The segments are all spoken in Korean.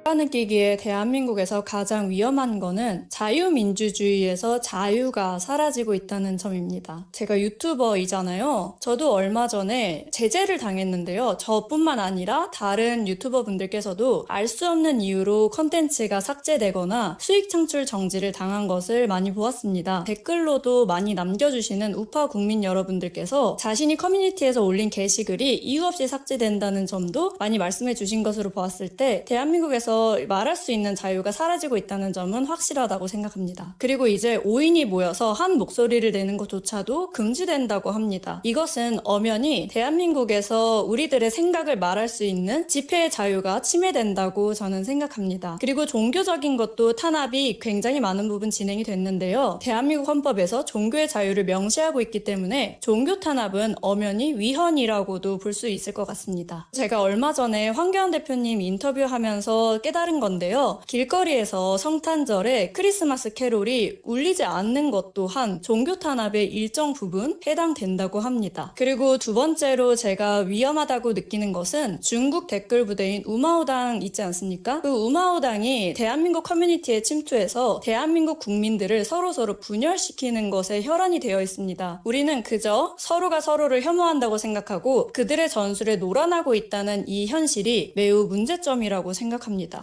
제가 느끼기에 대한민국에서 가장 위험한 거는 자유민주주의에서 자유가 사라지고 있다는 점입니다. 제가 유튜버이잖아요. 저도 얼마 전에 제재를 당했는데요. 저뿐만 아니라 다른 유튜버 분들께서도 알 수 없는 이유로 컨텐츠가 삭제되거나 수익 창출 정지를 당한 것을 많이 보았습니다. 댓글로도 많이 남겨주시는 우파 국민 여러분들께서 자신이 커뮤니티에서 올린 게시글이 이유 없이 삭제된다는 점도 많이 말씀해 주신 것으로 보았을 때 대한민국에서 말할 수 있는 자유가 사라지고 있다는 점은 확실하다고 생각합니다. 그리고 이제 5인이 모여서 한 목소리를 내는 것조차도 금지된다고 합니다. 이것은 엄연히 대한민국에서 우리들의 생각을 말할 수 있는 집회의 자유가 침해된다고 저는 생각합니다. 그리고 종교적인 것도 탄압이 굉장히 많은 부분 진행이 됐는데요. 대한민국 헌법에서 종교의 자유를 명시하고 있기 때문에 종교 탄압은 엄연히 위헌이라고도 볼 수 있을 것 같습니다. 제가 얼마 전에 황교안 대표님 인터뷰하면서 깨달은 건데요. 길거리에서 성탄절에 크리스마스 캐롤이 울리지 않는 것 또한 종교 탄압의 일정 부분 해당된다고 합니다. 그리고 두 번째로 제가 위험하다고 느끼는 것은 중국 댓글 부대인 우마오당 있지 않습니까? 그 우마오당이 대한민국 커뮤니티에 침투해서 대한민국 국민들을 서로서로 분열시키는 것에 혈안이 되어 있습니다. 우리는 그저 서로가 서로를 혐오한다고 생각하고 그들의 전술에 놀아나고 있다는 이 현실이 매우 문제점이라고 생각합니다.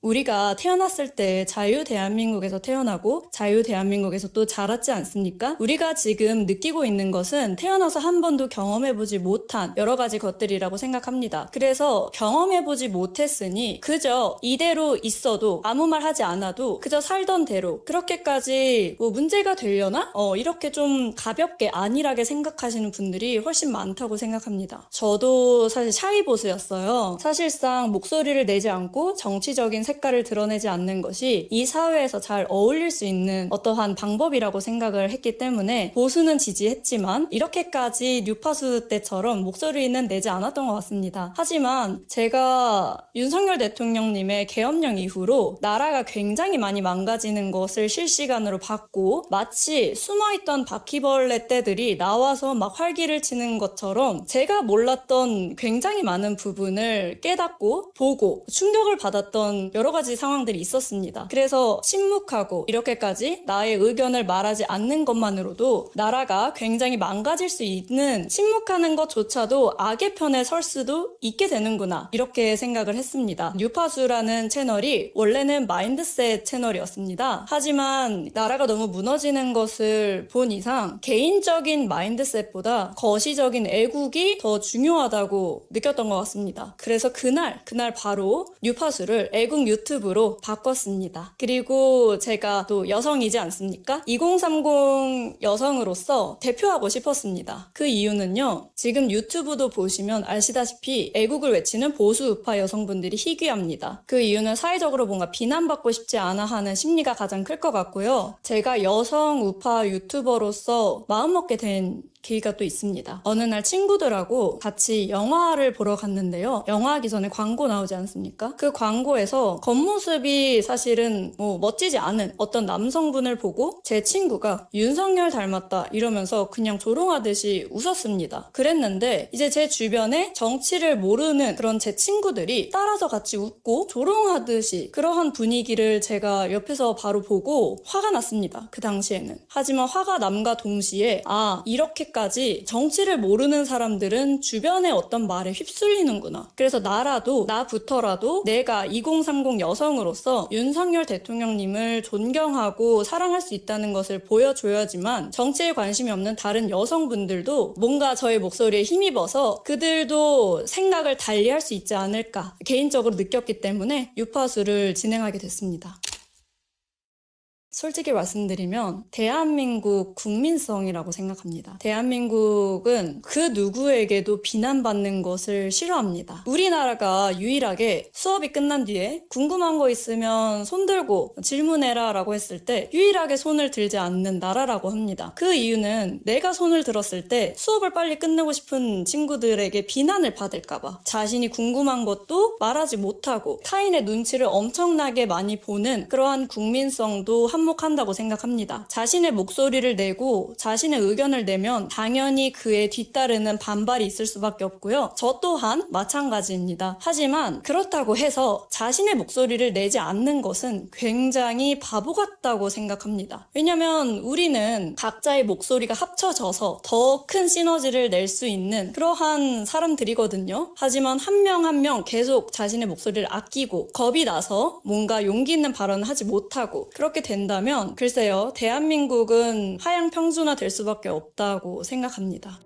우리가 태어났을 때 자유 대한민국에서 태어나고 자유 대한민국에서 또 자랐지 않습니까? 우리가 지금 느끼고 있는 것은 태어나서 한 번도 경험해보지 못한 여러 가지 것들이라고 생각합니다. 그래서 경험해보지 못했으니 그저 이대로 있어도 아무 말 하지 않아도 그저 살던 대로 그렇게까지 뭐 문제가 되려나? 이렇게 좀 가볍게 안일하게 생각하시는 분들이 훨씬 많다고 생각합니다. 저도 사실 샤이보스였어요. 사실상 목소리를 내지 않고 정치적인 색깔을 드러내지 않는 것이 이 사회에서 잘 어울릴 수 있는 어떠한 방법이라고 생각을 했기 때문에 보수는 지지했지만 이렇게까지 뉴파수 때처럼 목소리는 내지 않았던 것 같습니다. 하지만 제가 윤석열 대통령님의 계엄령 이후로 나라가 굉장히 많이 망가지는 것을 실시간으로 봤고 마치 숨어있던 바퀴벌레 떼들이 나와서 막 활기를 치는 것처럼 제가 몰랐던 굉장히 많은 부분을 깨닫고 보고 충격을 받았던 여러 가지 상황들이 있었습니다. 그래서 침묵하고 이렇게까지 나의 의견을 말하지 않는 것만으로도 나라가 굉장히 망가질 수 있는 침묵하는 것조차도 악의 편에 설 수도 있게 되는구나 이렇게 생각을 했습니다. 뉴파수라는 채널이 원래는 마인드셋 채널이었습니다. 하지만 나라가 너무 무너지는 것을 본 이상 개인적인 마인드셋보다 거시적인 애국이 더 중요하다고 느꼈던 것 같습니다. 그래서 그날 바로 뉴파수를 애국 유튜브로 바꿨습니다. 그리고 제가 또 여성이지 않습니까? 2030 여성으로서 대표하고 싶었습니다. 그 이유는요. 지금 유튜브도 보시면 아시다시피 애국을 외치는 보수 우파 여성분들이 희귀합니다. 그 이유는 사회적으로 뭔가 비난받고 싶지 않아 하는 심리가 가장 클 것 같고요. 제가 여성 우파 유튜버로서 마음먹게 된 계기가 또 있습니다. 어느 날 친구들하고 같이 영화를 보러 갔는데요. 영화 하기 전에 광고 나오지 않습니까? 그 광고에서 겉모습이 사실은 뭐 멋지지 않은 어떤 남성분을 보고 제 친구가 윤석열 닮았다 이러면서 그냥 조롱하듯이 웃었습니다. 그랬는데 이제 제 주변에 정치를 모르는 그런 제 친구들이 따라서 같이 웃고 조롱하듯이 그러한 분위기를 제가 옆에서 바로 보고 화가 났습니다. 그 당시에는. 하지만 화가 남과 동시에 이렇게까지 정치를 모르는 사람들은 주변의 어떤 말에 휩쓸리는구나. 그래서 나부터라도 내가 2030 여성으로서 윤석열 대통령님을 존경하고 사랑할 수 있다는 것을 보여줘야지만 정치에 관심이 없는 다른 여성분들도 뭔가 저의 목소리에 힘입어서 그들도 생각을 달리할 수 있지 않을까 개인적으로 느꼈기 때문에 유파수를 진행하게 됐습니다. 솔직히 말씀드리면 대한민국 국민성이라고 생각합니다. 대한민국은 그 누구에게도 비난받는 것을 싫어합니다. 우리나라가 유일하게 수업이 끝난 뒤에 궁금한 거 있으면 손 들고 질문해라 라고 했을 때 유일하게 손을 들지 않는 나라라고 합니다. 그 이유는 내가 손을 들었을 때 수업을 빨리 끝내고 싶은 친구들에게 비난을 받을까봐 자신이 궁금한 것도 말하지 못하고 타인의 눈치를 엄청나게 많이 보는 그러한 국민성도 한 한몫한다고 생각합니다. 자신의 목소리를 내고 자신의 의견을 내면 당연히 그에 뒤따르는 반발이 있을 수밖에 없고요. 저 또한 마찬가지입니다. 하지만 그렇다고 해서 자신의 목소리를 내지 않는 것은 굉장히 바보 같다고 생각합니다. 왜냐면 우리는 각자의 목소리가 합쳐져서 더 큰 시너지를 낼 수 있는 그러한 사람들이거든요. 하지만 한 명 한 명 계속 자신의 목소리를 아끼고 겁이 나서 뭔가 용기 있는 발언을 하지 못하고 그렇게 된다면 글쎄요, 대한민국은 하향 평준화 될 수밖에 없다고 생각합니다.